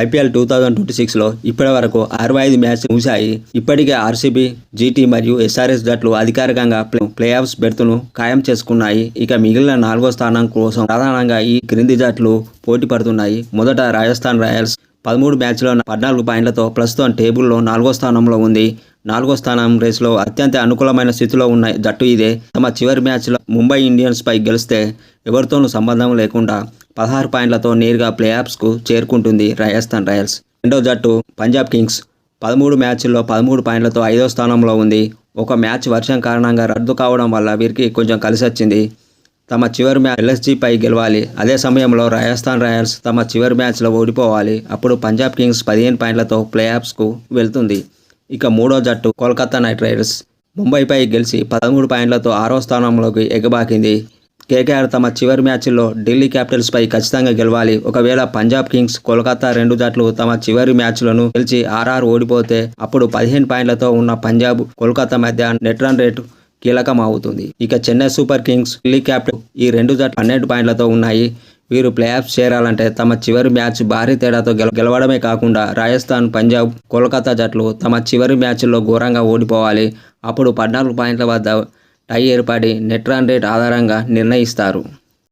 IPL 2026లో ఇప్పటివరకు 65 మ్యాచ్లు ముగిశాయి. ఇప్పటికే ఆర్సీబీ, జీటీ మరియు ఎస్ఆర్హెచ్ జట్లు అధికారికంగా ప్లేఆఫ్స్ బెర్త్ను ఖాయం చేసుకున్నాయి. ఇక మిగిలిన 4వ స్థానం కోసం ప్రధానంగా ఈ క్రింది జట్లు పోటీ పడుతున్నాయి. మొదట రాజస్థాన్ రాయల్స్ 13 మ్యాచ్ల్లో 14 పాయింట్లతో ప్రస్తుతం టేబుల్లో 4వ స్థానంలో ఉంది. 4వ స్థానం రేసులో అత్యంత అనుకూలమైన స్థితిలో ఉన్న జట్టు ఇదే. తమ చివరి మ్యాచ్లో ముంబై ఇండియన్స్పై గెలిస్తే ఎవరితోనూ సంబంధం లేకుండా 16 పాయింట్లతో నేరుగా ప్లేఆఫ్స్కు చేరుకుంటుంది రాజస్థాన్ రాయల్స్. రెండో జట్టు పంజాబ్ కింగ్స్ 13 మ్యాచ్ల్లో 13 పాయింట్లతో 5వ స్థానంలో ఉంది. ఒక మ్యాచ్ వర్షం కారణంగా రద్దు కావడం వల్ల వీరికి కొంచెం కలిసొచ్చింది. తమ చివరి మ్యాచ్ ఎల్ఎస్జీపై గెలవాలి. అదే సమయంలో రాజస్థాన్ రాయల్స్ తమ చివరి మ్యాచ్లో ఓడిపోవాలి. అప్పుడు పంజాబ్ కింగ్స్ 15 పాయింట్లతో ప్లేఆఫ్స్కు వెళ్తుంది. ఇక మూడో జట్టు కోల్కతా నైట్ రైడర్స్ ముంబైపై గెలిచి 13 పాయింట్లతో 6వ స్థానంలోకి ఎగబాకింది. కేకేఆర్ తమ చివరి మ్యాచ్ల్లో ఢిల్లీ క్యాపిటల్స్పై ఖచ్చితంగా గెలవాలి. ఒకవేళ పంజాబ్ కింగ్స్, కోల్కతా రెండు జట్లు తమ చివరి మ్యాచ్లను గెలిచి ఆర్ఆర్ ఓడిపోతే అప్పుడు 15 పాయింట్లతో ఉన్న పంజాబ్, కోల్కతా మధ్య నెట్ రన్ రేటు కీలకం అవుతుంది. ఇక Chennai super Kings, Delhi capital ఈ రెండు జట్లు 12 పాయింట్లతో ఉన్నాయి. వీరు ప్లేఆఫ్స్ చేరాలంటే తమ చివరి మ్యాచ్ భారీ తేడాతో గెలవడమే కాకుండా రాజస్థాన్, పంజాబ్, కోల్కతా జట్లు తమ చివరి మ్యాచ్ల్లో ఘోరంగా ఓడిపోవాలి. అప్పుడు 14 పాయింట్ల వద్ద టై ఏర్పడి నెట్ రన్ రేట్ ఆధారంగా నిర్ణయిస్తారు.